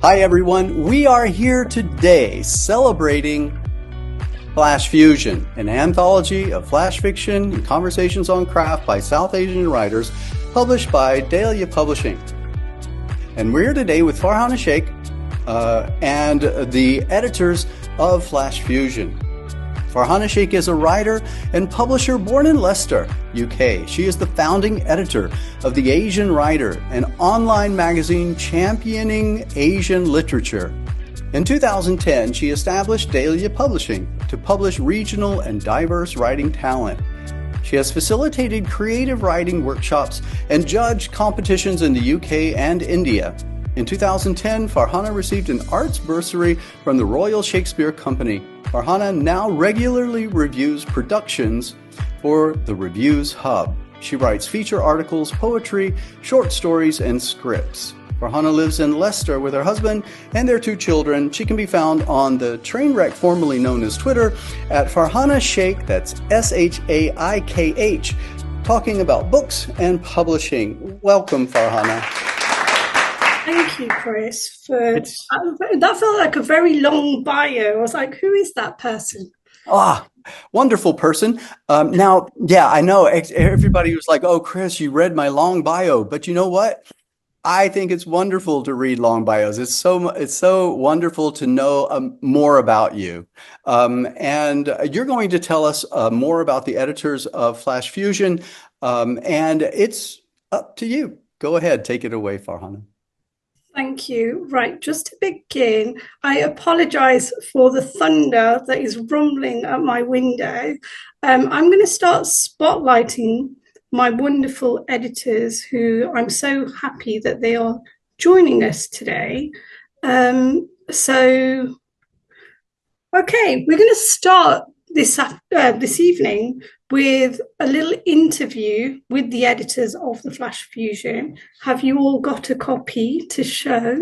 Hi everyone, we are here today celebrating Flash Fusion, an anthology of flash fiction and conversations on craft by South Asian writers published by Dahlia Publishing. And we're here today with Farhana Sheikh and the editors of Flash Fusion. Farhana Sheikh is a writer and publisher born in Leicester, UK. She is the founding editor of The Asian Writer, an online magazine championing Asian literature. In 2010, she established Dahlia Publishing to publish regional and diverse writing talent. She has facilitated creative writing workshops and judged competitions in the UK and India. In 2010, Farhana received an arts bursary from the Royal Shakespeare Company. Farhana now regularly reviews productions for the Reviews Hub. She writes feature articles, poetry, short stories, and scripts. Farhana lives in Leicester with her husband and their 2 children. She can be found on the train wreck formerly known as Twitter at Farhana Sheikh, that's SHAIKH, talking about books and publishing. Welcome, Farhana. Thank you, Chris. That felt like a very long bio. I was like, who is that person? Wonderful person. Now, I know everybody was like, oh, Chris, you read my long bio. But you know what? I think it's wonderful to read long bios. It's so wonderful to know more about you. And you're going to tell us more about the editors of Flash Fusion. And it's up to you. Go ahead. Take it away, Farhana. Thank you. Right, just to begin, I apologize for the thunder that is rumbling at my window. I'm going to start spotlighting my wonderful editors who I'm so happy that they are joining us today. Okay, we're going to start this evening with a little interview with the editors of the Flash Fusion. Have you all got a copy to show?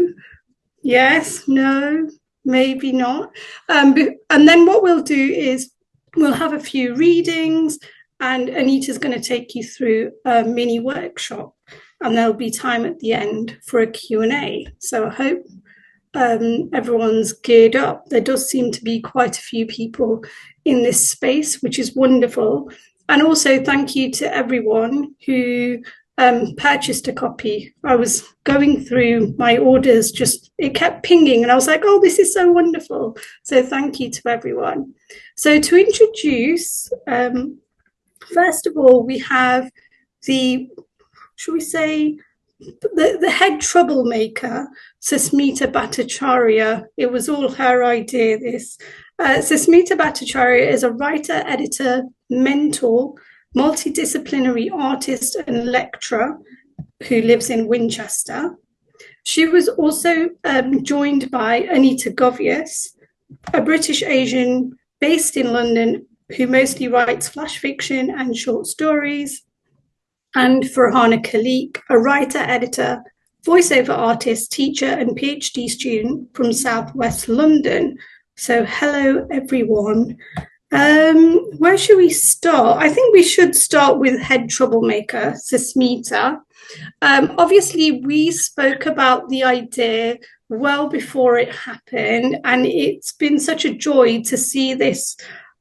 Yes, no, maybe not. And then what we'll do is we'll have a few readings and Anita's going to take you through a mini workshop, and there'll be time at the end for a Q&A. So I hope everyone's geared up. There does seem to be quite a few people in this space, which is wonderful. And also thank you to everyone who purchased a copy. I was going through my orders, it kept pinging and I was like, oh, this is so wonderful. So thank you to everyone. So to introduce, first of all, we have the head troublemaker, Susmita Bhattacharya. It was all her idea, this. Susmita Bhattacharya is a writer, editor, mentor, multidisciplinary artist and lecturer who lives in Winchester. She was also joined by Anita Govius, a British Asian based in London who mostly writes flash fiction and short stories, and Farhana Khalik, a writer, editor, voiceover artist, teacher and PhD student from Southwest London. So hello, everyone. Where should we start? I think we should start with head troublemaker, Susmita. Obviously, we spoke about the idea well before it happened, and it's been such a joy to see this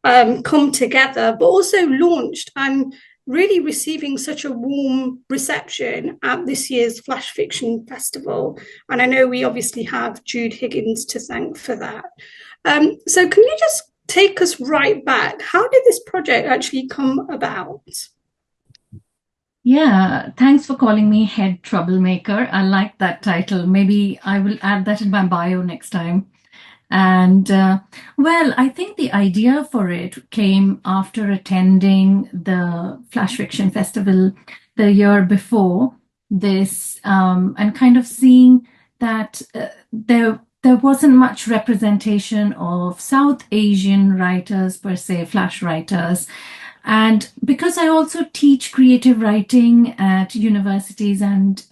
come together, but also launched and really receiving such a warm reception at this year's Flash Fiction Festival. And I know we obviously have Jude Higgins to thank for that. So can you just take us right back? How did this project actually come about? Yeah, thanks for calling me head troublemaker. I like that title. Maybe I will add that in my bio next time. And well, I think the idea for it came after attending the Flash Fiction Festival the year before this, and kind of seeing that there wasn't much representation of South Asian writers per se, flash writers. And because I also teach creative writing at universities and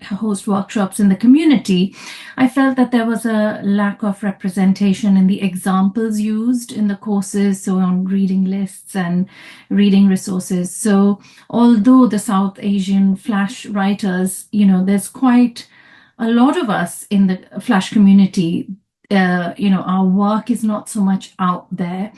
host workshops in the community, I felt that there was a lack of representation in the examples used in the courses, so on reading lists and reading resources. So although the South Asian flash writers, there's quite a lot of us in the Flash community, our work is not so much out there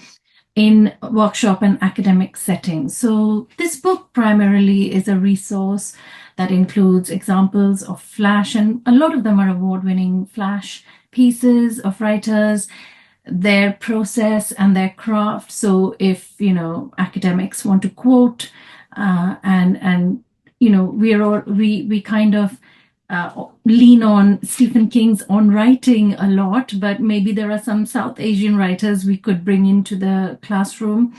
in workshop and academic settings. So this book primarily is a resource that includes examples of Flash, and a lot of them are award-winning Flash pieces of writers, their process and their craft. So if academics want to quote we kind of lean on Stephen King's own writing a lot, but maybe there are some South Asian writers we could bring into the classroom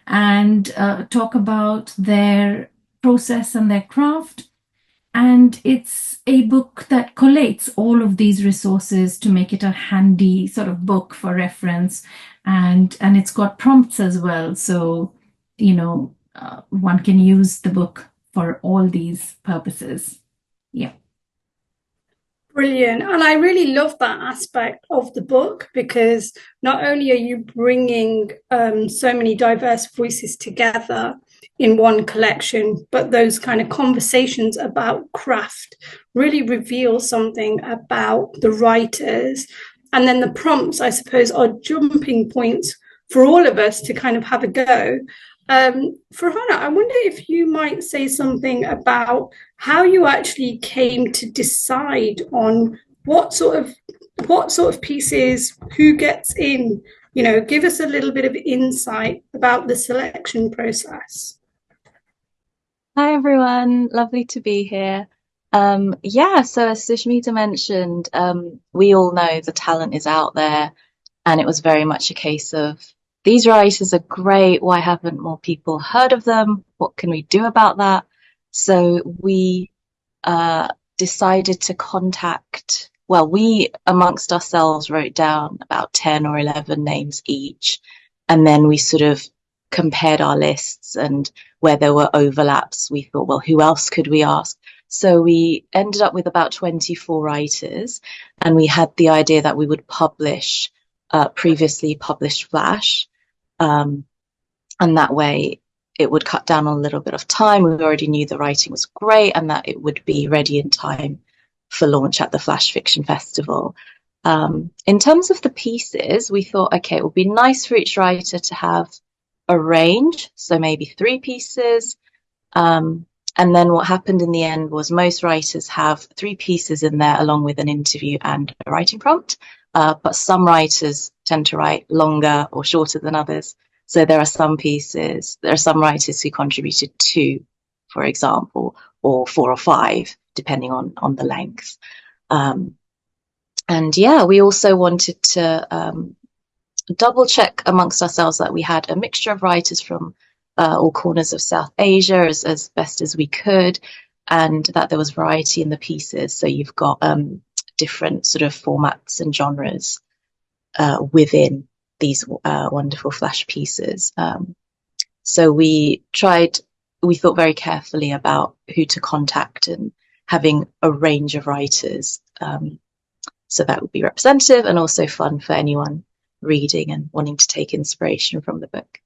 and talk about their process and their craft. And it's a book that collates all of these resources to make it a handy sort of book for reference. And it's got prompts as well. So, one can use the book for all these purposes. Yeah. Brilliant. And I really love that aspect of the book, because not only are you bringing so many diverse voices together in one collection, but those kind of conversations about craft really reveal something about the writers. And then the prompts, I suppose, are jumping points for all of us to kind of have a go. Farhana, I wonder if you might say something about how you actually came to decide on what sort of pieces, who gets in. Give us a little bit of insight about the selection process. Hi everyone, lovely to be here. So as Sushmita mentioned, we all know the talent is out there, and it was very much a case of, these writers are great, why haven't more people heard of them? What can we do about that? So we decided to contact, we amongst ourselves wrote down about 10 or 11 names each, and then we sort of compared our lists, and where there were overlaps, we thought, well, who else could we ask? So we ended up with about 24 writers, and we had the idea that we would publish previously published Flash. And that way it would cut down on a little bit of time. We already knew the writing was great and that it would be ready in time for launch at the Flash Fiction Festival. In terms of the pieces, we thought, okay, it would be nice for each writer to have a range, so maybe 3 pieces. And then what happened in the end was most writers have 3 pieces in there along with an interview and a writing prompt. But some writers tend to write longer or shorter than others. So there are some writers who contributed 2, for example, or 4 or 5, depending on the length. We also wanted to double check amongst ourselves that we had a mixture of writers from all corners of South Asia as best as we could, and that there was variety in the pieces. So you've got different sort of formats and genres within these wonderful Flash pieces. So we thought very carefully about who to contact and having a range of writers. So that would be representative and also fun for anyone reading and wanting to take inspiration from the book.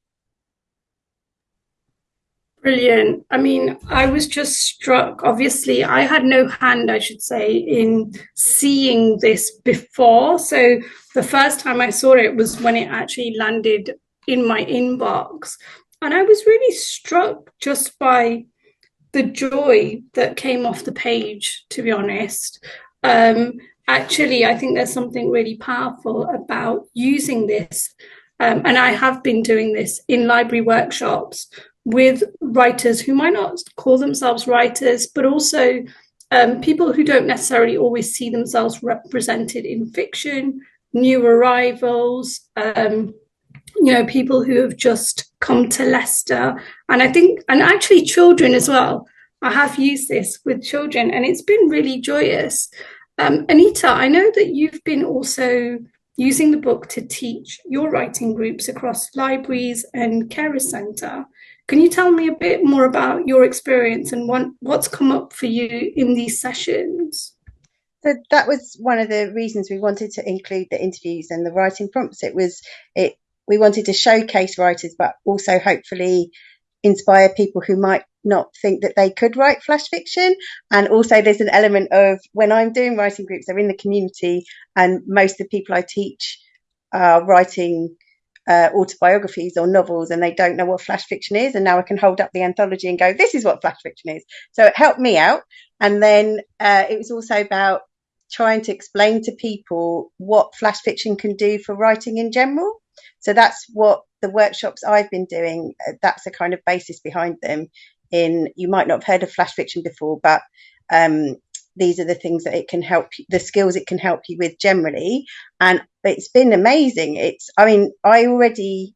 Brilliant. I mean, I was just struck. Obviously, I had no hand, I should say, in seeing this before. So the first time I saw it was when it actually landed in my inbox. And I was really struck just by the joy that came off the page, to be honest. Actually, I think there's something really powerful about using this. And I have been doing this in library workshops with writers who might not call themselves writers, but also people who don't necessarily always see themselves represented in fiction, new arrivals, people who have just come to Leicester. And I think, and actually children as well. I have used this with children and it's been really joyous. Anita, I know that you've been also using the book to teach your writing groups across libraries and carer centre. Can you tell me a bit more about your experience and what's come up for you in these sessions? So that was one of the reasons we wanted to include the interviews and the writing prompts. We wanted to showcase writers, but also hopefully inspire people who might not think that they could write flash fiction. And also there's an element of, when I'm doing writing groups, they're in the community, and most of the people I teach are writing autobiographies or novels, and they don't know what flash fiction is. And now I can hold up the anthology and go, this is what flash fiction is. So it helped me out. And then it was also about trying to explain to people what flash fiction can do for writing in general. So that's what the workshops I've been doing, that's the kind of basis behind them. You might not have heard of flash fiction before, but these are the things that it can help you, the skills it can help you with generally. And it's been amazing. I already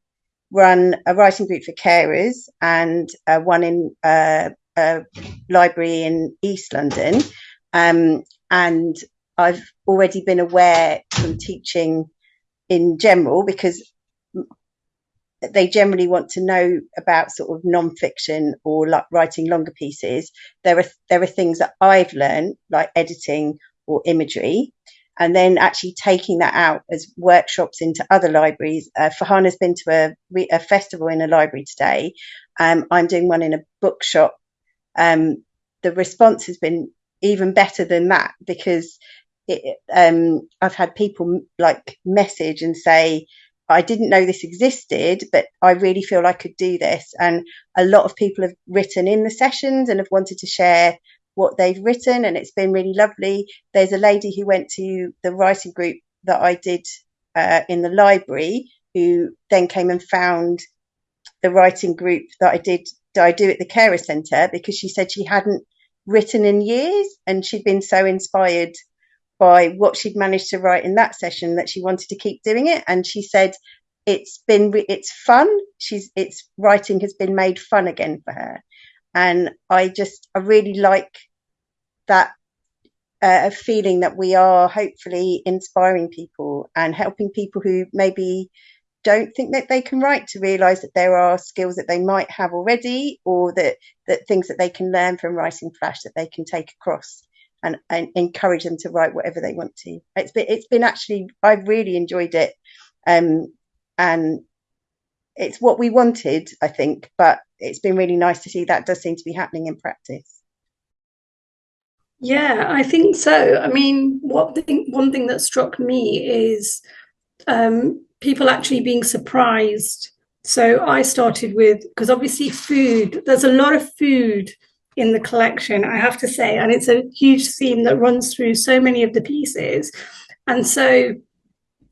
run a writing group for carers and one in a library in East London. And I've already been aware from teaching in general, because they generally want to know about sort of non-fiction or like writing longer pieces. There are things that I've learned, like editing or imagery, and then actually taking that out as workshops into other libraries. Farhana's been to a festival in a library today. I'm doing one in a bookshop. The response has been even better than that, because I've had people like message and say, I didn't know this existed, but I really feel I could do this. And a lot of people have written in the sessions and have wanted to share what they've written, and it's been really lovely. There's a lady who went to the writing group that I did in the library, who then came and found the writing group that I do at the Carer Centre, because she said she hadn't written in years, and she'd been so inspired by what she'd managed to write in that session that she wanted to keep doing it. And she said it's fun. It's writing has been made fun again for her. And I really like that feeling that we are hopefully inspiring people and helping people who maybe don't think that they can write to realise that there are skills that they might have already, or that things that they can learn from writing flash that they can take across, and encourage them to write whatever they want to. It's been actually, I've really enjoyed it, and it's what we wanted, I think, but it's been really nice to see that does seem to be happening in practice. Yeah, I think so. I mean, one thing that struck me is people actually being surprised. So I started with, because obviously food, there's a lot of food in the collection, I have to say, and it's a huge theme that runs through so many of the pieces. And so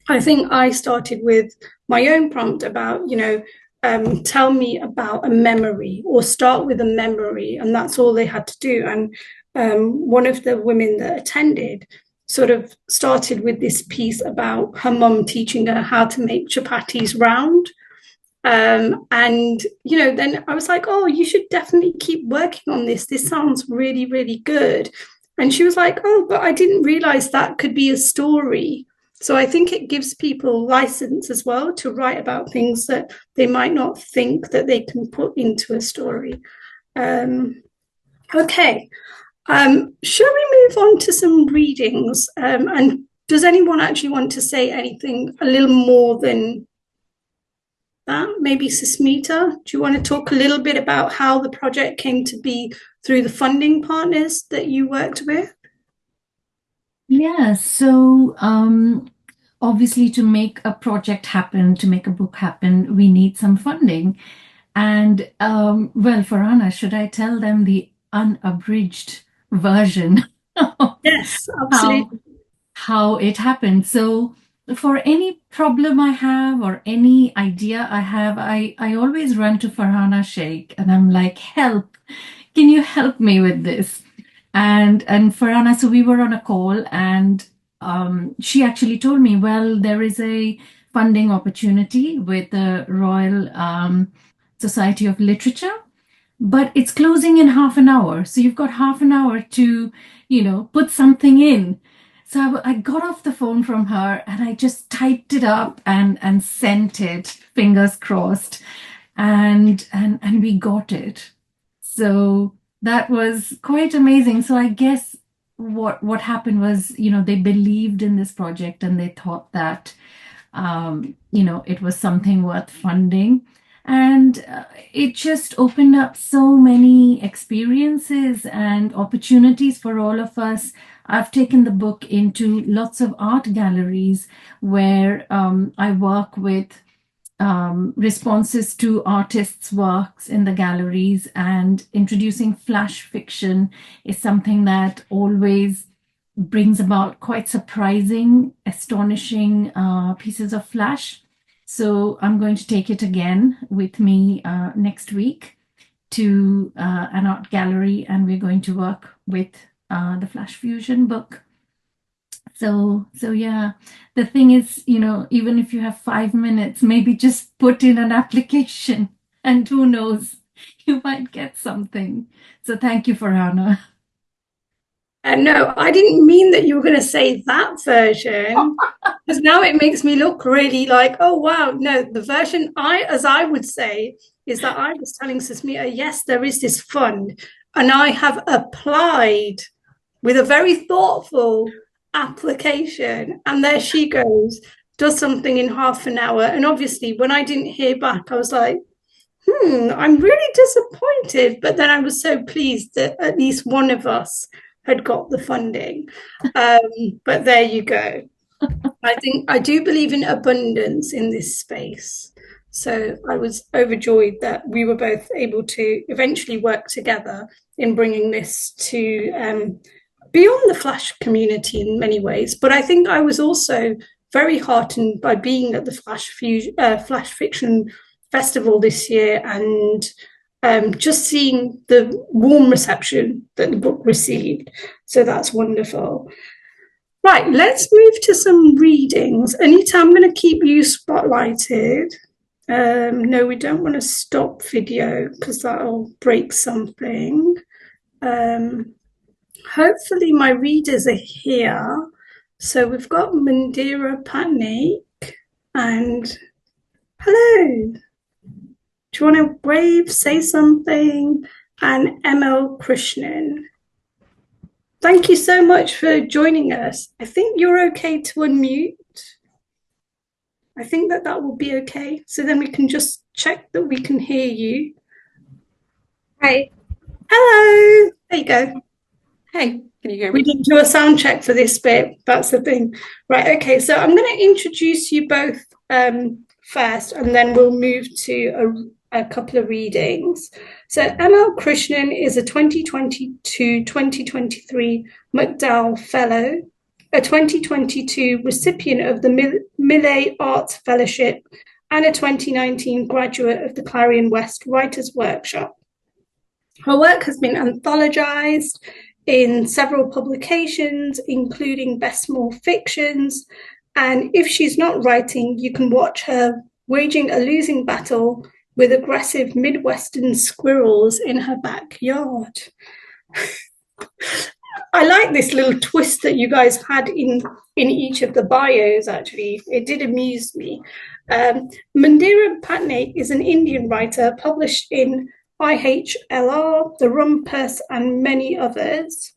I think I started with my own prompt about, tell me about a memory, or start with a memory, and that's all they had to do. And one of the women that attended sort of started with this piece about her mum teaching her how to make chapatis round. And then I was like, oh, you should definitely keep working on this. This sounds really, really good. And she was like, oh, but I didn't realize that could be a story. So I think it gives people license as well to write about things that they might not think that they can put into a story. Okay. Shall we move on to some readings? And does anyone actually want to say anything a little more than that? Maybe Susmita, do you want to talk a little bit about how the project came to be through the funding partners that you worked with? Yeah, so obviously to make a project happen, to make a book happen, we need some funding. And well, Farhana, should I tell them the unabridged version of Yes, absolutely. how it happened? So for any problem I have or any idea I have, I always run to Farhana Sheikh and I'm like, help, can you help me with this? And Farhana, so we were on a call, and she actually told me, well, there is a funding opportunity with the Royal Society of Literature, but it's closing in half an hour. So you've got half an hour to, put something in. So I got off the phone from her and I just typed it up and sent it, fingers crossed, and we got it. So that was quite amazing. So I guess what happened was, they believed in this project and they thought that, it was something worth funding. And it just opened up so many experiences and opportunities for all of us. I've taken the book into lots of art galleries where I work with responses to artists' works in the galleries, and introducing flash fiction is something that always brings about quite surprising, astonishing pieces of flash. So I'm going to take it again with me next week to an art gallery, and we're going to work with the Flash Fusion book. So yeah, the thing is, even if you have 5 minutes, maybe just put in an application, and who knows, you might get something. So thank you, Farhana. No, I didn't mean that you were going to say that version, because now it makes me look really like, oh wow, no, the version as I would say, is that I was telling Susmita, yes, there is this fund, and I have applied with a very thoughtful application, and there she goes, does something in half an hour. And obviously, when I didn't hear back, I was like, I'm really disappointed. But then I was so pleased that at least one of us had got the funding. But there you go. I think I do believe in abundance in this space. So I was overjoyed that we were both able to eventually work together in bringing this to beyond the Flash community in many ways. But I think I was also very heartened by being at the Flash Fiction Festival this year, and just seeing the warm reception that the book received. So that's wonderful. Right, let's move to some readings. Anita, I'm going to keep you spotlighted. No, we don't want to stop video because that'll break something. Hopefully my readers are here. So we've got Mandira Patnaik, and hello. Do you want to wave, say something? And ML Krishnan. Thank you so much for joining us. I think you're okay to unmute. I think that will be okay. So then we can just check that we can hear you. Hi. Hello. There you go. Hey, can you hear We me? didn't do a sound check for this bit. That's the thing. Right, okay. So I'm going to introduce you both first, and then we'll move to a couple of readings. So ML Krishnan is a 2022-2023 McDowell Fellow, a 2022 recipient of the Millay Arts Fellowship, and a 2019 graduate of the Clarion West Writers' Workshop. Her work has been anthologized in several publications, including Best Small Fictions, and if she's not writing, you can watch her waging a losing battle with aggressive Midwestern squirrels in her backyard. I like this little twist that you guys had in each of the bios, actually. It did amuse me. Mandira Patnaik is an Indian writer published in IHLR, The Rumpus, and many others,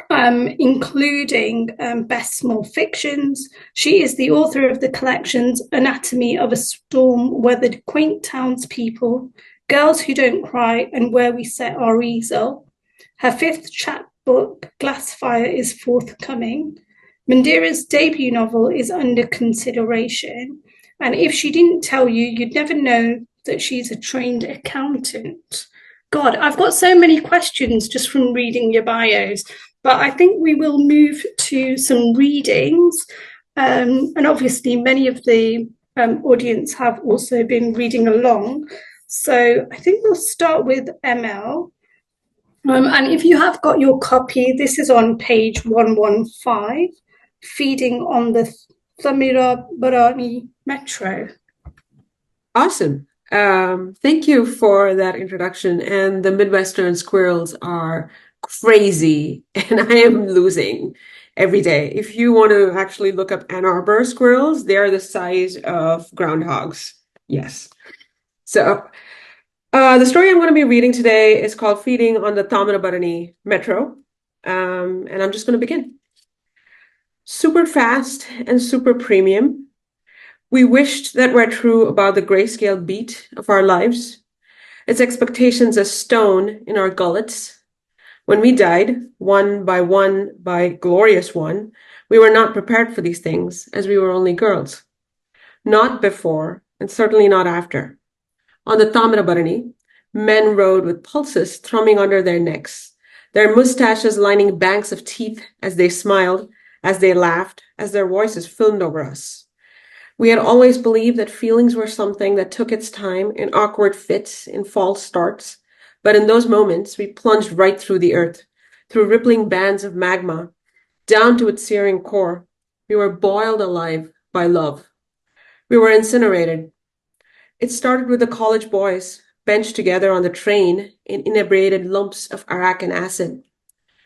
including Best Small Fictions. She is the author of the collections Anatomy of a Storm-Weathered Quaint Townspeople, Girls Who Don't Cry, and Where We Set Our Easel. Her fifth chapbook, Glassfire, is forthcoming. Mandira's debut novel is under consideration, and if she didn't tell you, you'd never know that she's a trained accountant. God, I've got so many questions just from reading your bios, but I think we will move to some readings. And obviously, many of the audience have also been reading along. So I think we'll start with ML. And if you have got your copy, this is on page 115, Feeding on the Thamirabarani Metro. Awesome. Thank you for that introduction. And the Midwestern squirrels are crazy, and I am losing every day. If you want to actually look up Ann Arbor squirrels, they are the size of groundhogs. Yes. So the story I'm going to be reading today is called Feeding on the Thamirabarani Metro. And I'm just going to begin. Super fast and super premium. We wished that were true about the grayscale beat of our lives, its expectations as stone in our gullets. When we died, one by glorious one, we were not prepared for these things, as we were only girls. Not before, and certainly not after. On the Tamrabarani, men rode with pulses thrumming under their necks, their mustaches lining banks of teeth as they smiled, as they laughed, as their voices filmed over us. We had always believed that feelings were something that took its time in awkward fits, in false starts, but in those moments we plunged right through the earth, through rippling bands of magma, down to its searing core. We were boiled alive by love. We were incinerated. It started with the college boys, benched together on the train in inebriated lumps of arak and acid.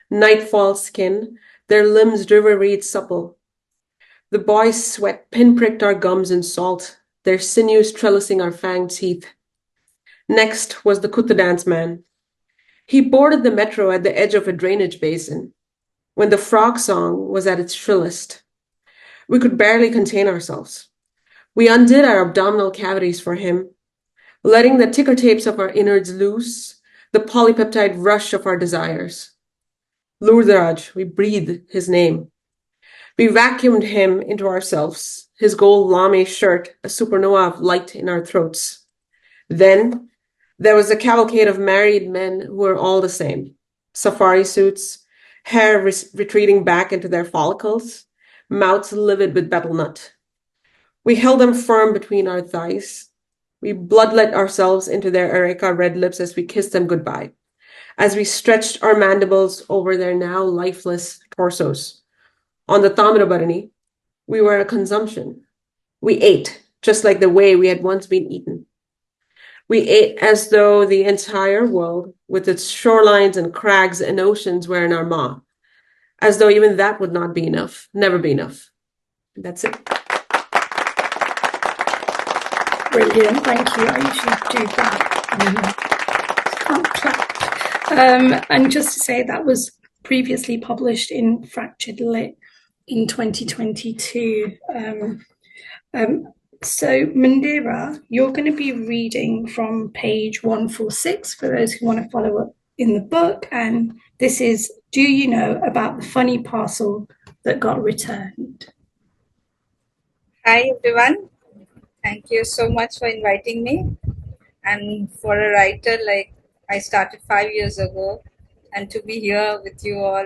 Nightfall skin, their limbs river reed supple. The boys' sweat pinpricked our gums in salt, their sinews trellising our fanged teeth. Next was the Kutta dance man. He boarded the metro at the edge of a drainage basin, when the frog song was at its shrillest. We could barely contain ourselves. We undid our abdominal cavities for him, letting the ticker tapes of our innards loose, the polypeptide rush of our desires. Lurdaraj, we breathed his name. We vacuumed him into ourselves, his gold lame shirt a supernova of light in our throats. Then there was a cavalcade of married men who were all the same. Safari suits, hair retreating back into their follicles, mouths livid with betel nut. We held them firm between our thighs. We bloodlet ourselves into their areca red lips as we kissed them goodbye, as we stretched our mandibles over their now lifeless torsos. On the Tamrabarani, we were a consumption. We ate, just like the way we had once been eaten. We ate as though the entire world, with its shorelines and crags and oceans, were in our maw, as though even that would not be enough, never be enough. And that's it. Brilliant, thank you. I usually do that. Can't clap. And just to say, that was previously published in Fractured Lit in 2022. So Mandira, you're going to be reading from page 146 for those who want to follow up in the book. And this is, do you know about the funny parcel that got returned? Hi everyone, thank you so much for inviting me. And for a writer, like I started 5 years ago, and to be here with you all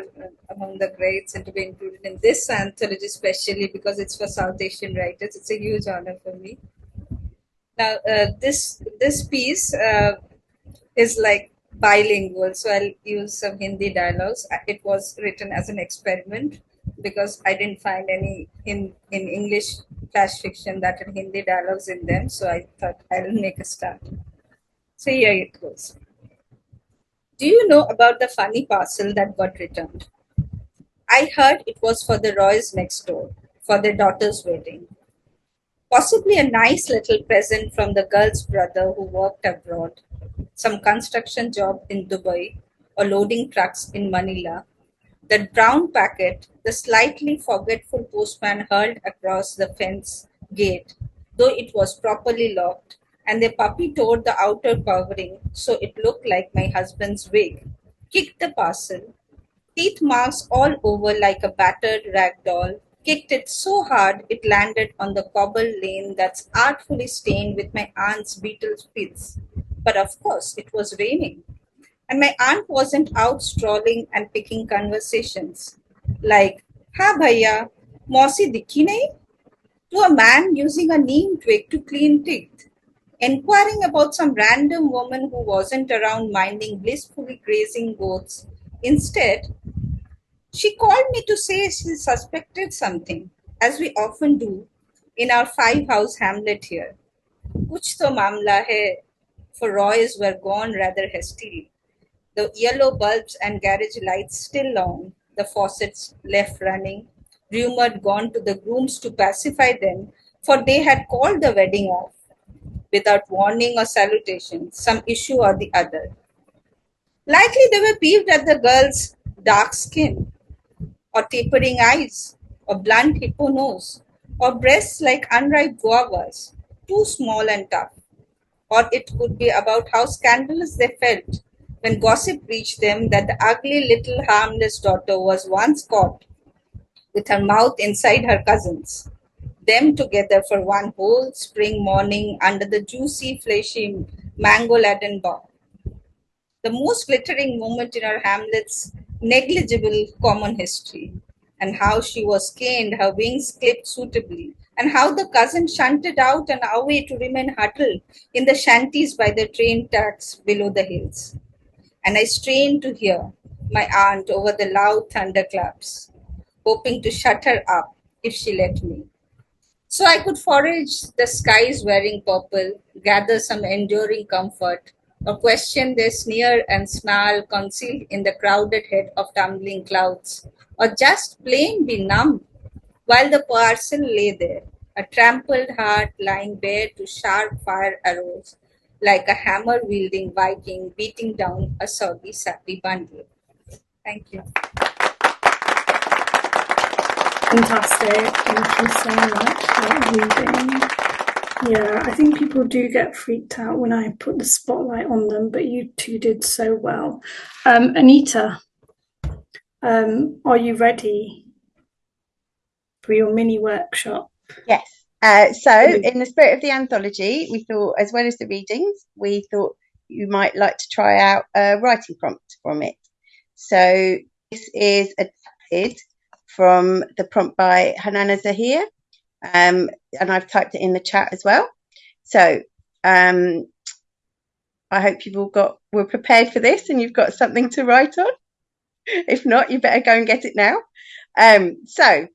among the greats and to be included in this anthology, especially because it's for South Asian writers, it's a huge honor for me. Now, this piece is like bilingual, so I'll use some Hindi dialogues. It was written as an experiment because I didn't find any in English flash fiction that had Hindi dialogues in them, so I thought I'll make a start. So here it goes. Do you know about the funny parcel that got returned? I heard it was for the Roys next door, for their daughter's wedding. Possibly a nice little present from the girl's brother who worked abroad, some construction job in Dubai or loading trucks in Manila. That brown packet, the slightly forgetful postman hurled across the fence gate, though it was properly locked, and the puppy tore the outer covering so it looked like my husband's wig, kicked the parcel, teeth marks all over like a battered rag doll, kicked it so hard it landed on the cobbled lane that's artfully stained with my aunt's beetle pits. But of course, it was raining. And my aunt wasn't out strolling and picking conversations like, "Ha bhaiya, mausi dikhi nahi?" to a man using a neem twig to clean teeth, inquiring about some random woman who wasn't around minding blissfully grazing goats. Instead, she called me to say she suspected something, as we often do in our five-house hamlet here. Kuch to mamla hai, for Roys were gone rather hastily. The yellow bulbs and garage lights still on, the faucets left running, rumored gone to the grooms to pacify them, for they had called the wedding off, without warning or salutation, some issue or the other. Likely they were peeved at the girl's dark skin, or tapering eyes, or blunt hippo nose, or breasts like unripe guavas, too small and tough. Or it could be about how scandalous they felt when gossip reached them that the ugly little harmless daughter was once caught with her mouth inside her cousin's, them together for one whole spring morning under the juicy, fleshy mango-laden bough. The most glittering moment in her Hamlet's negligible common history, and how she was caned, her wings clipped suitably, and how the cousin shunted out and away to remain huddled in the shanties by the train tracks below the hills. And I strained to hear my aunt over the loud thunderclaps, hoping to shut her up if she let me. So I could forage the skies wearing purple, gather some enduring comfort, or question their sneer and snarl concealed in the crowded head of tumbling clouds, or just plain be numb while the parcel lay there, a trampled heart lying bare to sharp fire arrows, like a hammer wielding Viking beating down a soggy, sappy bundle. Thank you. Fantastic. Thank you so much for reading. Yeah, I think people do get freaked out when I put the spotlight on them, but you two did so well. Anita, are you ready for your mini workshop? Yes. So in the spirit of the anthology, we thought, as well as the readings, we thought you might like to try out a writing prompt from it. So this is adapted from the prompt by Hanana Zahir, and I've typed it in the chat as well. So I hope you've all were prepared for this and you've got something to write on. If not, you better go and get it now. So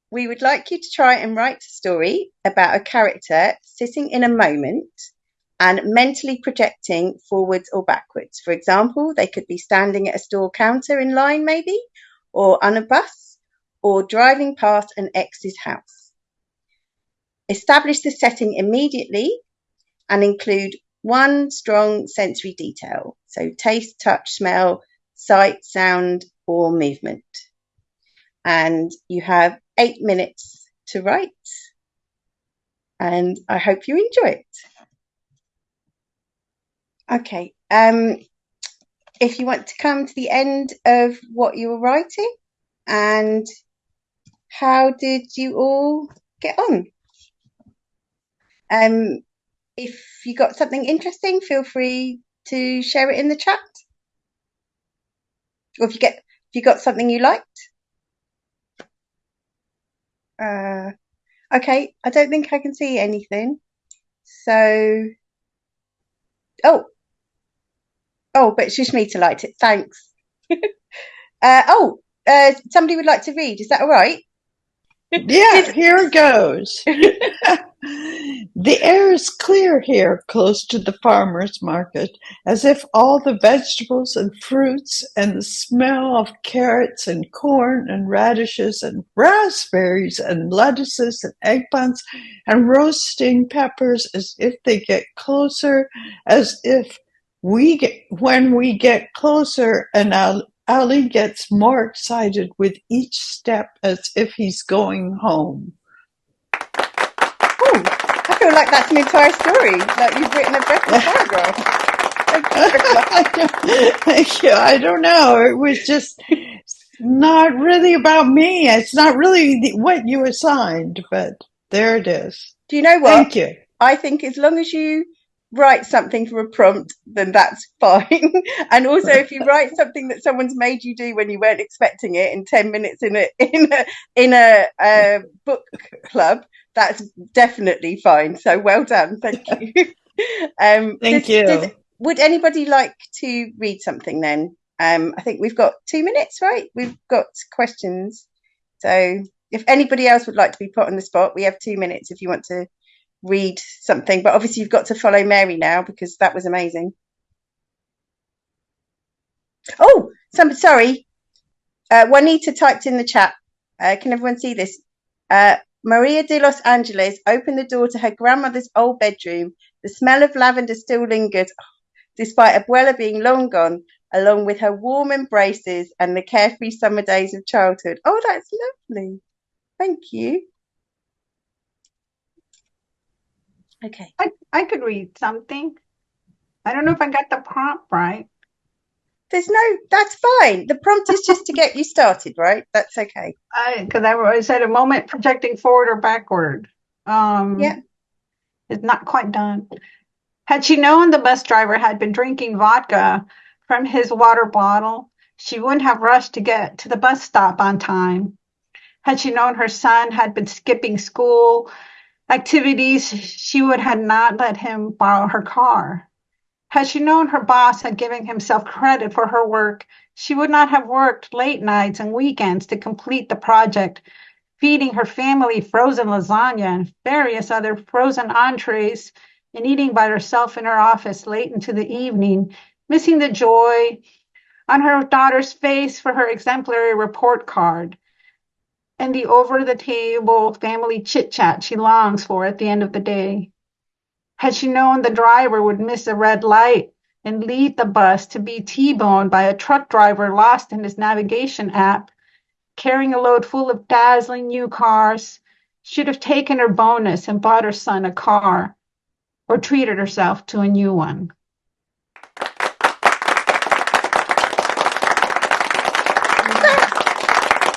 we would like you to try and write a story about a character sitting in a moment and mentally projecting forwards or backwards. For example, they could be standing at a store counter in line maybe, or on a bus, or driving past an ex's house. Establish the setting immediately and include one strong sensory detail. So taste, touch, smell, sight, sound, or movement. And you have 8 minutes to write. And I hope you enjoy it. Okay. If you want to come to the end of what you were writing, and how did you all get on? If you got something interesting, feel free to share it in the chat. Or if you got something you liked. Okay, I don't think I can see anything. So, but Shushmita liked it. Thanks. Somebody would like to read. Is that all right? Yeah, here goes. The air is clear here, close to the farmer's market, as if all the vegetables and fruits and the smell of carrots and corn and radishes and raspberries and lettuces and eggplants and roasting peppers, as if they get closer, as if when we get closer, and Ali gets more excited with each step, as if he's going home. Oh, I feel like that's an entire story. Like you've written a better paragraph. Thank you. I don't know. It was just not really about me. It's not really what you assigned, but there it is. Do you know what? Thank you. I think as long as you write something for a prompt, then that's fine. And also, if you write something that someone's made you do when you weren't expecting it in 10 minutes in a book club, that's definitely fine. So well done. Thank you. Thank you. Would anybody like to read something then? I think we've got 2 minutes, right? We've got questions. So if anybody else would like to be put on the spot, we have 2 minutes if you want to read something, but obviously you've got to follow Mary now because that was amazing. Oh, sorry. Juanita typed in the chat. Can everyone see this? Maria de Los Angeles opened the door to her grandmother's old bedroom. The smell of lavender still lingered, despite Abuela being long gone, along with her warm embraces and the carefree summer days of childhood. Oh, that's lovely. Thank you. Okay. I could read something. I don't know if I got the prompt right. That's fine. The prompt is just to get you started, right? That's okay. Because I said a moment projecting forward or backward. Yeah. It's not quite done. Had she known the bus driver had been drinking vodka from his water bottle, she wouldn't have rushed to get to the bus stop on time. Had she known her son had been skipping school activities, she would have not let him borrow her car. Had she known her boss had given himself credit for her work, she would not have worked late nights and weekends to complete the project, feeding her family frozen lasagna and various other frozen entrees, and eating by herself in her office late into the evening, missing the joy on her daughter's face for her exemplary report card and the over-the-table family chit-chat she longs for at the end of the day. Had she known the driver would miss a red light and lead the bus to be T-boned by a truck driver lost in his navigation app, carrying a load full of dazzling new cars, should have taken her bonus and bought her son a car or treated herself to a new one.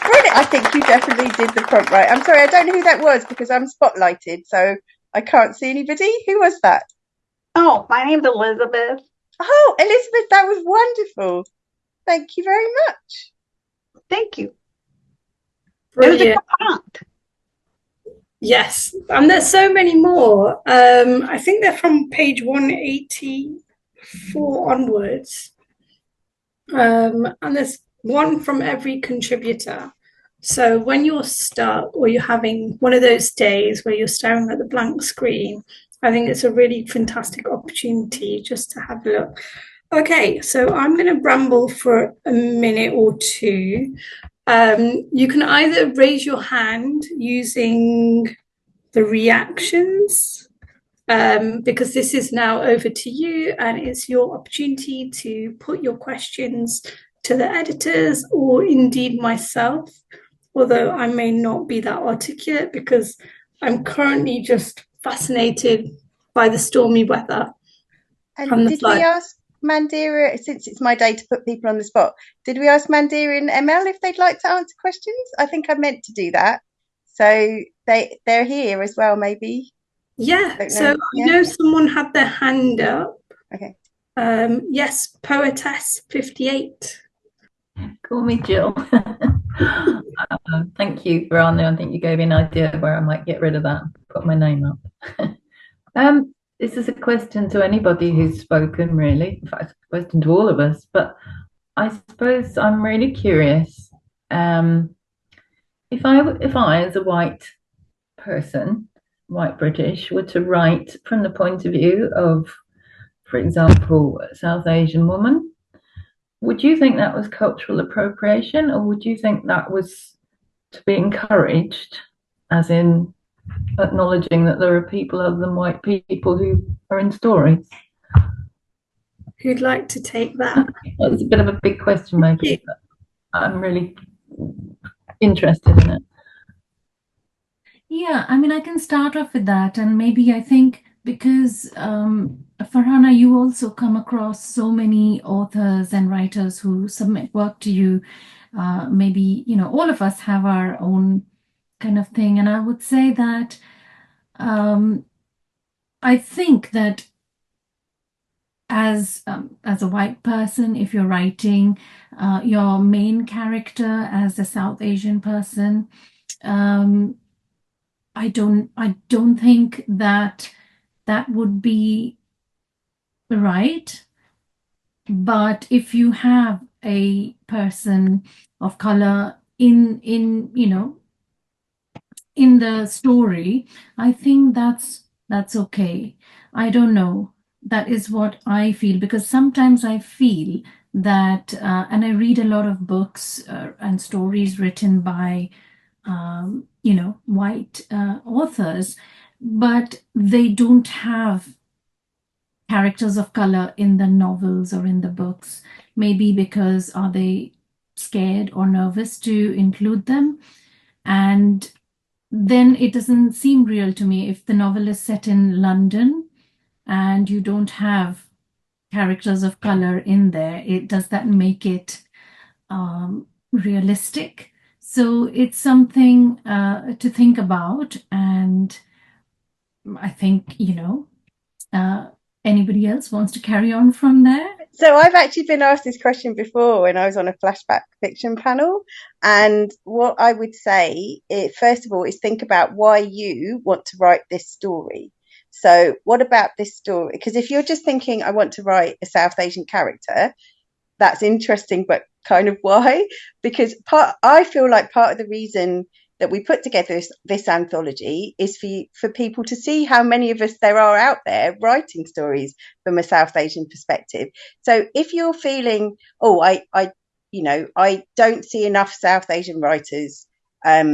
Brilliant. I think you definitely did the prompt right. I'm sorry, I don't know who that was because I'm spotlighted, so I can't see anybody. Who was that? Oh, my name's Elizabeth. Oh, Elizabeth, that was wonderful. Thank you very much. Thank you. Brilliant. Prompt. Yes, and there's so many more. I think they're from page 184 onwards. And there's one from every contributor. So when you're stuck or you're having one of those days where you're staring at the blank screen, I think it's a really fantastic opportunity just to have a look. Okay, so I'm going to ramble for a minute or two. You can either raise your hand using the reactions, because this is now over to you and it's your opportunity to put your questions to the editors or indeed myself, although I may not be that articulate because I'm currently just fascinated by the stormy weather. And did we ask Mandira, since it's my day to put people on the spot, did we ask Mandira and ML if they'd like to answer questions? I think I meant to do that. So they're here as well, maybe. Yeah, so I know someone had their hand up. Okay. Yes, Poetess 58. Call me Jill. Thank you, Rana. I think you gave me an idea where I might get rid of that and put my name up. This is a question to anybody who's spoken, really. In fact, it's a question to all of us. But I suppose I'm really curious. If I, as a white person, white British, were to write from the point of view of, for example, a South Asian woman, would you think that was cultural appropriation, or would you think that was to be encouraged, as in acknowledging that there are people other than white people who are in stories? Who'd like to take that? Well, it's a bit of a big question, maybe, but I'm really interested in it. Yeah, I mean, I can start off with that, and maybe I think because Farhana, you also come across so many authors and writers who submit work to you. Maybe, all of us have our own kind of thing, and I would say that I think that as a white person, if you're writing your main character as a South Asian person, I don't think that would be right. But if you have a person of color in the story, I think that's okay. I don't know. That is what I feel, because sometimes I feel that, and I read a lot of books and stories written by white authors, but they don't have characters of color in the novels or in the books. Maybe because are they scared or nervous to include them? And then it doesn't seem real to me. If the novel is set in London and you don't have characters of color in there, does that make it realistic? So it's something to think about, and I think, anybody else wants to carry on from there? So I've actually been asked this question before when I was on a flashback fiction panel. And what I would say, first of all, is think about why you want to write this story. So what about this story? Because if you're just thinking, I want to write a South Asian character, that's interesting, but kind of why? Because I feel like part of the reason that we put together this anthology is for people to see how many of us there are out there writing stories from a South Asian perspective. So if you're feeling, oh, I don't see enough South Asian writers, I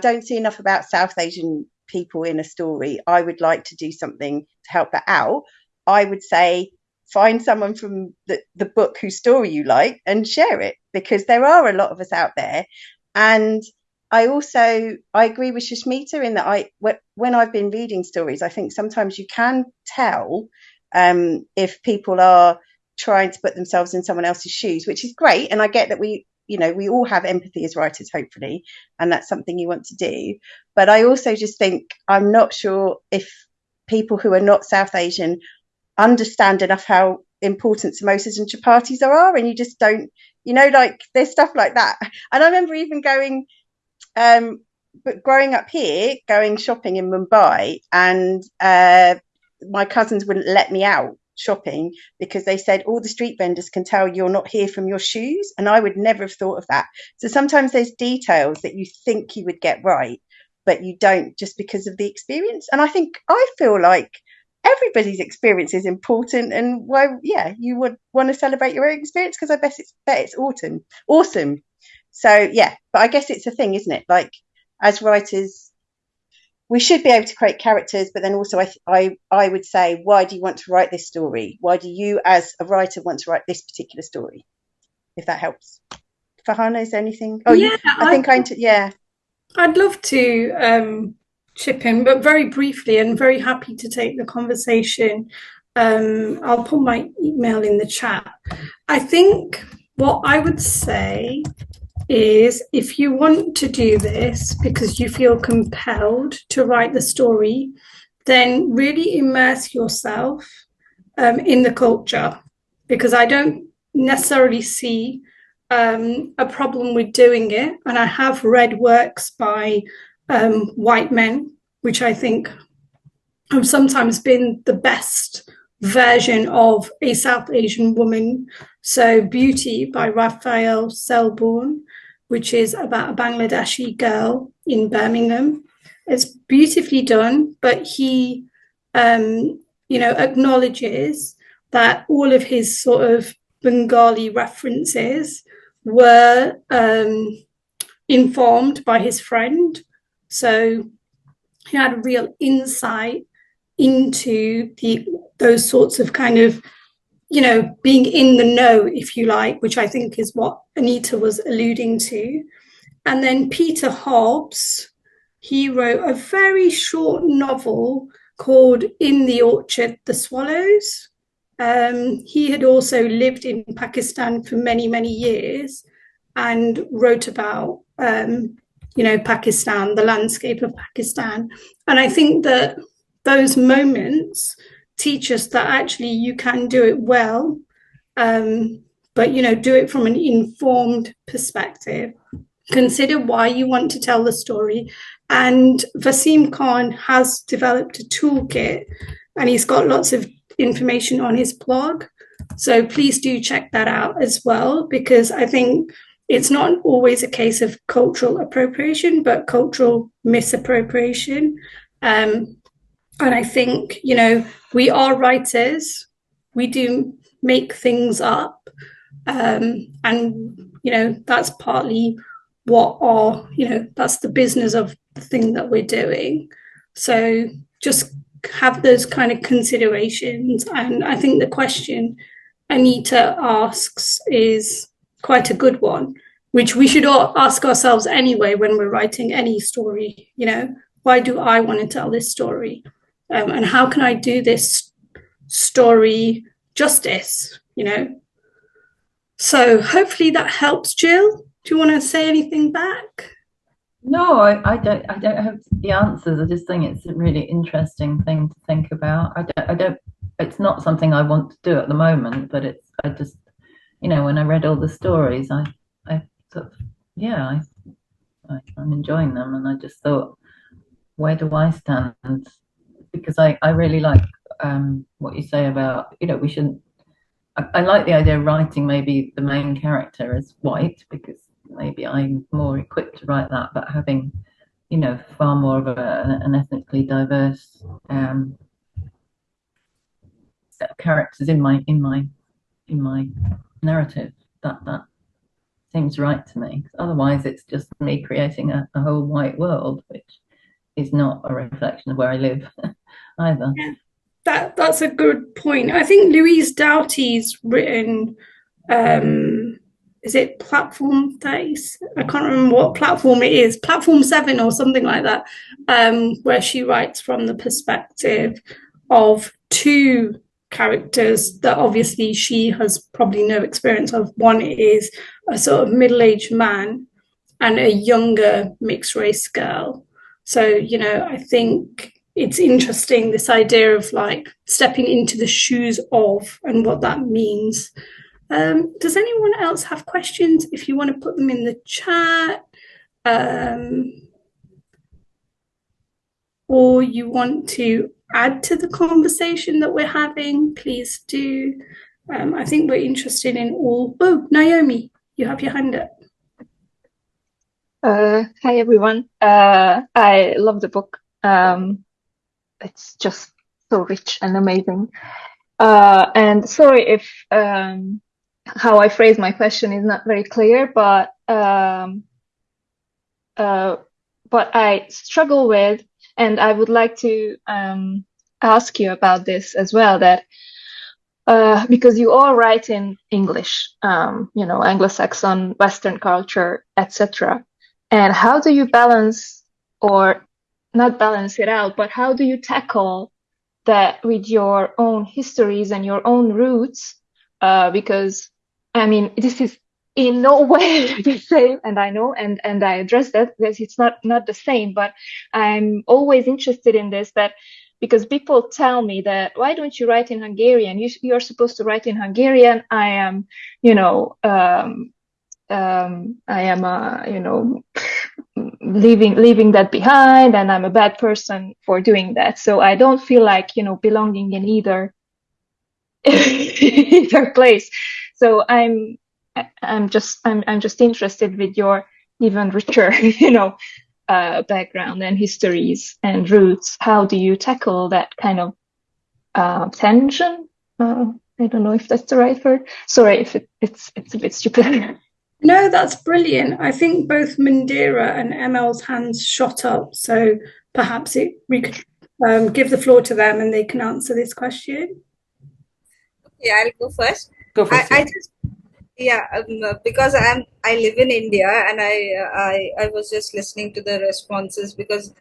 don't see enough about South Asian people in a story, I would like to do something to help that out, I would say find someone from the book whose story you like and share it, because there are a lot of us out there. And I agree with Shashmita in that when I've been reading stories, I think sometimes you can tell if people are trying to put themselves in someone else's shoes, which is great. And I get that we all have empathy as writers, hopefully, and that's something you want to do. But I also just think I'm not sure if people who are not South Asian understand enough how important samosas and chapatis are, and you just don't, like there's stuff like that. And I remember even going, but growing up here, going shopping in Mumbai, and my cousins wouldn't let me out shopping because they said all the street vendors can tell you're not here from your shoes, and I would never have thought of that. So sometimes there's details that you think you would get right, but you don't, just because of the experience. And I feel like everybody's experience is important, and you would want to celebrate your own experience, because I bet it's awesome. So yeah, but I guess it's a thing, isn't it? Like, as writers, we should be able to create characters, but then also I would say, why do you want to write this story? Why do you as a writer want to write this particular story? If that helps. Farhana, is there anything? Oh yeah, I'd love to chip in, but very briefly, and very happy to take the conversation. I'll put my email in the chat. I think what I would say is, if you want to do this because you feel compelled to write the story, then really immerse yourself in the culture, because I don't necessarily see a problem with doing it. And I have read works by white men, which I think have sometimes been the best version of a South Asian woman. So Beauty by Raphael Selborne, which is about a Bangladeshi girl in Birmingham. It's beautifully done, but he, acknowledges that all of his sort of Bengali references were informed by his friend. So he had a real insight into those sorts of kind of, being in the know, if you like, which I think is what Anita was alluding to. And then Peter Hobbs, he wrote a very short novel called In the Orchard, the Swallows. He had also lived in Pakistan for many, many years and wrote about, Pakistan, the landscape of Pakistan. And I think that those moments teach us that actually you can do it well, but, do it from an informed perspective. Consider why you want to tell the story. And Vaseem Khan has developed a toolkit, and he's got lots of information on his blog. So please do check that out as well, because I think it's not always a case of cultural appropriation, but cultural misappropriation. And I think, we are writers, we do make things up. And, that's partly what that's the business of the thing that we're doing. So just have those kind of considerations. And I think the question Anita asks is quite a good one, which we should all ask ourselves anyway when we're writing any story. Why do I want to tell this story? And how can I do this story justice? So hopefully that helps. Jill, do you want to say anything back? No, I don't have the answers. I just think it's a really interesting thing to think about. I don't it's not something I want to do at the moment, but I just, when I read all the stories, I sort of, I'm enjoying them, and I just thought, where do I stand? Because I really like what you say about, we shouldn't. I like the idea of writing maybe the main character as white, because maybe I'm more equipped to write that, but having, far more of an ethnically diverse set of characters in my narrative, that seems right to me. Otherwise, it's just me creating a whole white world, which is not a reflection of where I live either. Yeah, that's a good point. I think Louise Doughty's written, is it Platform 30? I can't remember what platform it is, Platform 7 or something like that, where she writes from the perspective of two characters that obviously she has probably no experience of. One is a sort of middle-aged man and a younger mixed race girl. So, I think it's interesting, this idea of like stepping into the shoes of and what that means. Does anyone else have questions? If you want to put them in the chat, or you want to add to the conversation that we're having, please do. I think we're interested in all. Oh, Naomi, you have your hand up. Hi everyone. I love the book. It's just so rich and amazing. And sorry if how I phrase my question is not very clear, but I struggle with, and I would like to ask you about this as well, that because you all write in English, Anglo-Saxon, Western culture, etc. And how do you balance, or not balance it out, but how do you tackle that with your own histories and your own roots? Because, this is in no way the same, and I know, and I address that, because it's not the same, but I'm always interested in this, that because people tell me that, why don't you write in Hungarian? You're supposed to write in Hungarian. I am, leaving that behind, and I'm a bad person for doing that. So I don't feel like, belonging in either place. So I'm just interested with your even richer, background and histories and roots. How do you tackle that kind of tension? I don't know if that's the right word. Sorry if it's a bit stupid. No, that's brilliant. I think both Mandira and ML's hands shot up, so perhaps we could give the floor to them and they can answer this question. Yeah, I'll go first. Go first. Because I live in India, and I was just listening to the responses, because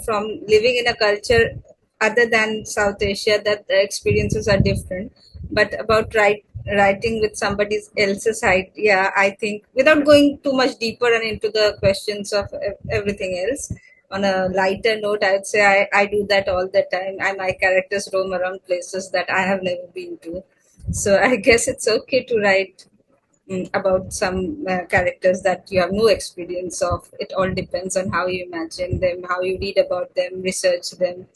from living in a culture other than South Asia, that the experiences are different. But about writing with somebody else's idea, I think, without going too much deeper and into the questions of everything else, on a lighter note, I would say I do that all the time, and my characters roam around places that I have never been to. So I guess it's okay to write about some characters that you have no experience of. It all depends on how you imagine them, how you read about them, research them.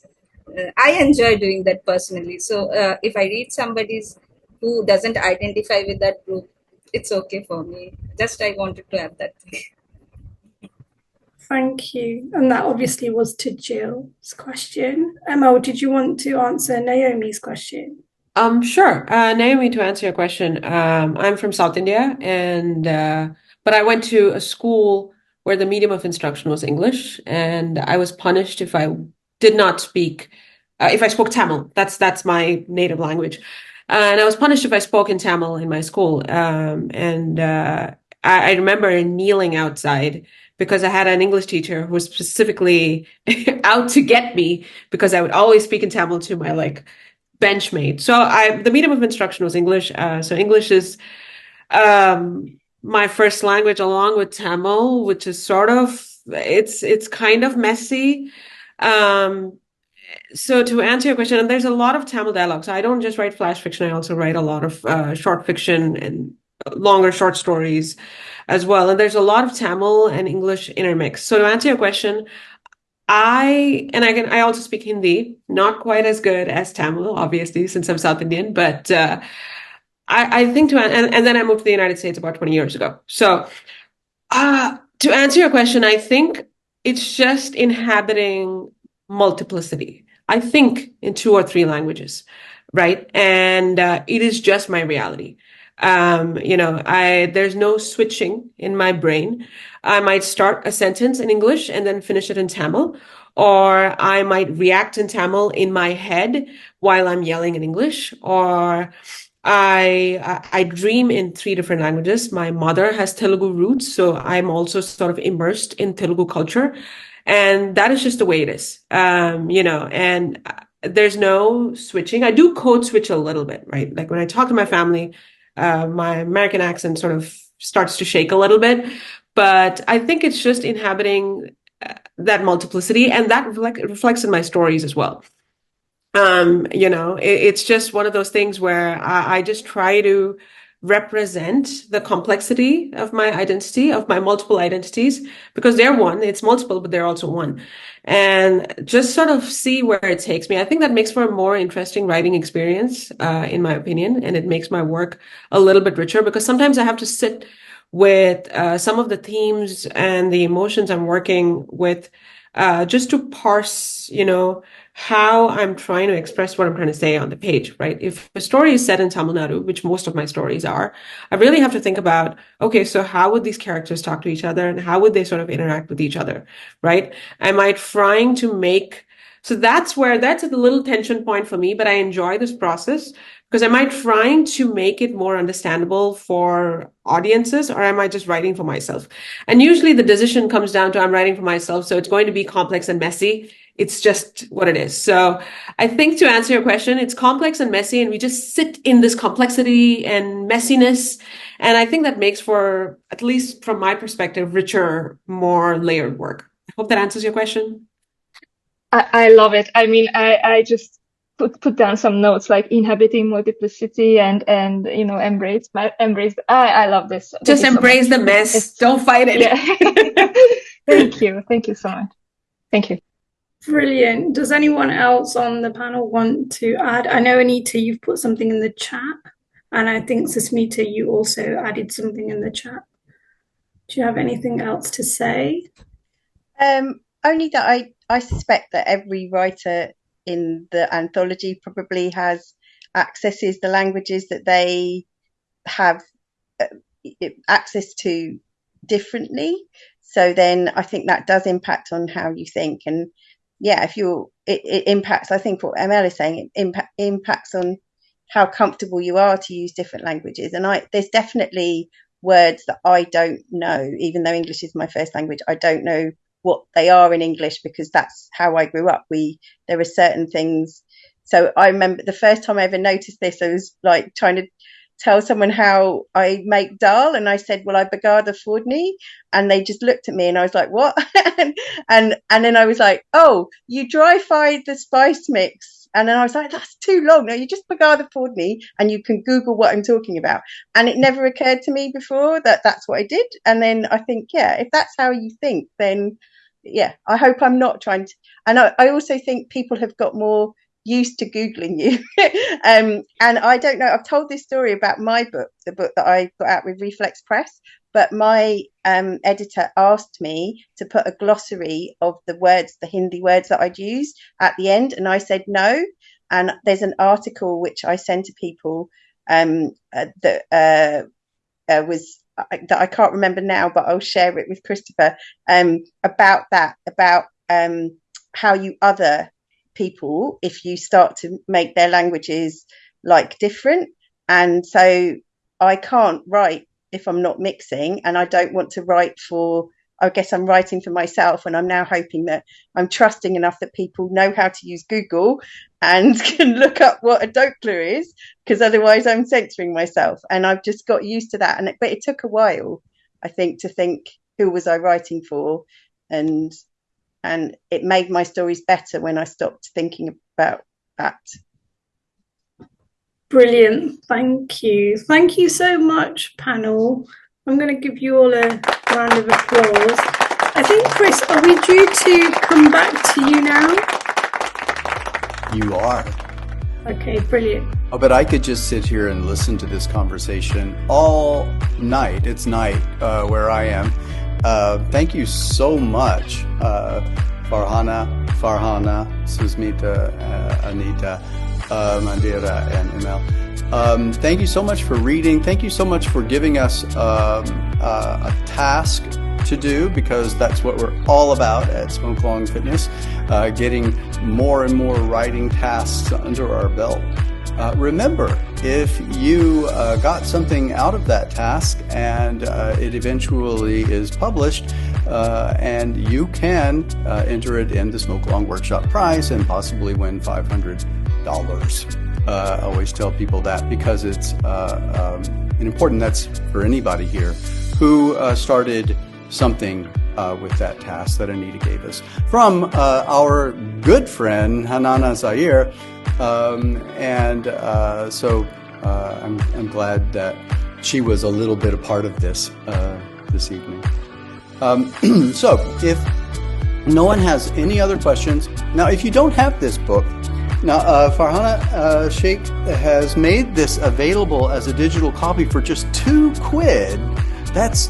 I enjoy doing that personally. So if I read somebody's who doesn't identify with that group, it's okay for me. Just I wanted to add that thing. Thank you. And that obviously was to Jill's question. Emma, did you want to answer Naomi's question? Sure. Naomi, to answer your question, I'm from South India, and but I went to a school where the medium of instruction was English, and I was punished if I did not speak, if I spoke Tamil. That's my native language, and I was punished if I spoke in Tamil in my school. I remember kneeling outside because I had an English teacher who was specifically out to get me because I would always speak in Tamil to my like benchmate. So the medium of instruction was English. So English is my first language along with Tamil, which is sort of it's kind of messy. Um, so to answer your question, and there's a lot of Tamil dialogue. So I don't just write flash fiction, I also write a lot of short fiction and longer short stories as well. And there's a lot of Tamil and English intermix. So to answer your question, I also speak Hindi, not quite as good as Tamil, obviously, since I'm South Indian, but I think and then I moved to the United States about 20 years ago. So to answer your question, I think it's just inhabiting multiplicity. I think in 2 or 3 languages, right? And it is just my reality. There's no switching in my brain. I might start a sentence in English and then finish it in Tamil, or I might react in Tamil in my head while I'm yelling in English, or I dream in 3 different languages. My mother has Telugu roots, so I'm also sort of immersed in Telugu culture, and that is just the way it is. And there's no switching. I do code switch a little bit, right? Like when I talk to my family, my American accent sort of starts to shake a little bit, but I think it's just inhabiting that multiplicity, and that reflects in my stories as well. It's just one of those things where I just try to represent the complexity of my identity, of my multiple identities, because they're one, it's multiple, but they're also one. And just sort of see where it takes me. I think that makes for a more interesting writing experience, in my opinion, and it makes my work a little bit richer because sometimes I have to sit with some of the themes and the emotions I'm working with, just to parse, how I'm trying to express what I'm trying to say on the page, right? If a story is set in Tamil Nadu, which most of my stories are, I really have to think about, okay, so how would these characters talk to each other and how would they sort of interact with each other, right? Am I trying to so that's a little tension point for me, but I enjoy this process because am I trying to make it more understandable for audiences or am I just writing for myself? And usually the decision comes down to I'm writing for myself, so it's going to be complex and messy. It's just what it is. So I think to answer your question, it's complex and messy, and we just sit in this complexity and messiness. And I think that makes for, at least from my perspective, richer, more layered work. I hope that answers your question. I love it. I mean, I just put down some notes like inhabiting multiplicity and embrace. I love this. Just embrace the mess. Don't fight it. Yeah. Thank you so much. Thank you. Brilliant. Does anyone else on the panel want to add? I know, Anita, you've put something in the chat, and I think, Susmita, you also added something in the chat. Do you have anything else to say? Only that I suspect that every writer in the anthology probably accesses the languages that they have access to differently. So then I think that does impact on how you think. And yeah, it impacts, I think what ML is saying, it impacts on how comfortable you are to use different languages. And there's definitely words that I don't know, even though English is my first language. I don't know what they are in English because that's how I grew up. There are certain things. So I remember the first time I ever noticed this, I was like trying to tell someone how I make dal, and I said, well, I bagada fordni, and they just looked at me and I was like, what? and then I was like, oh, you dry fry the spice mix. And then I was like, that's too long. No, you just bagada fordni and you can Google what I'm talking about. And it never occurred to me before that that's what I did. And then I think, yeah, if that's how you think, then yeah, I hope I'm not trying to. And I also think people have got more used to Googling you. And I don't know, I've told this story about my book, the book that I got out with Reflex Press, but my editor asked me to put a glossary of the Hindi words that I'd use at the end, and I said no. And there's an article which I sent to people that I can't remember now, but I'll share it with Christopher, about how you other people if you start to make their languages like different. And so I can't write if I'm not mixing, and I don't want to write for, I guess I'm writing for myself, and I'm now hoping that I'm trusting enough that people know how to use Google and can look up what a Doppler is, because otherwise I'm censoring myself. And I've just got used to that. But it took a while, I think, to think, who was I writing for? And it made my stories better when I stopped thinking about that. Brilliant. Thank you. Thank you so much, panel. I'm going to give you all a round of applause. I think, Chris, are we due to come back to you now? You are. Okay, brilliant. Oh, but I could just sit here and listen to this conversation all night. It's night where I am. Thank you so much, Farhana, Susmita, Anita, Mandira, and Emil. Thank you so much for reading. Thank you so much for giving us a task to do, because that's what we're all about at Smoke Long Fitness, getting more and more writing tasks under our belt. Remember, if you got something out of that task and it eventually is published, and you can enter it in the Smoke Long Workshop prize and possibly win $500. I always tell people that because it's important. That's for anybody here who started something with that task that Anita gave us from our good friend Hanana Zaire. So I'm glad that she was a little bit a part of this this evening. So if no one has any other questions, now if you don't have this book, now Farhana Sheikh has made this available as a digital copy for just £2. That's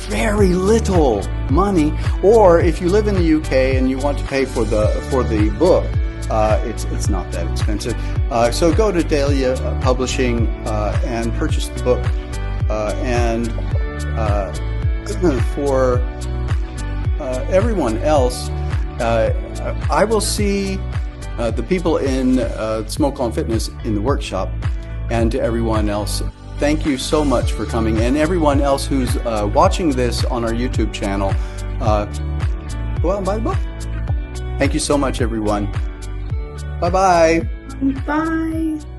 very little money. Or if you live in the UK and you want to pay for the book, it's not that expensive. So go to Dahlia Publishing and purchase the book. And for everyone else, I will see the people in Smoke Long Fitness in the workshop. And to everyone else, thank you so much for coming. And everyone else who's watching this on our YouTube channel, go out and buy the book. Thank you so much, everyone. Bye-bye. Bye.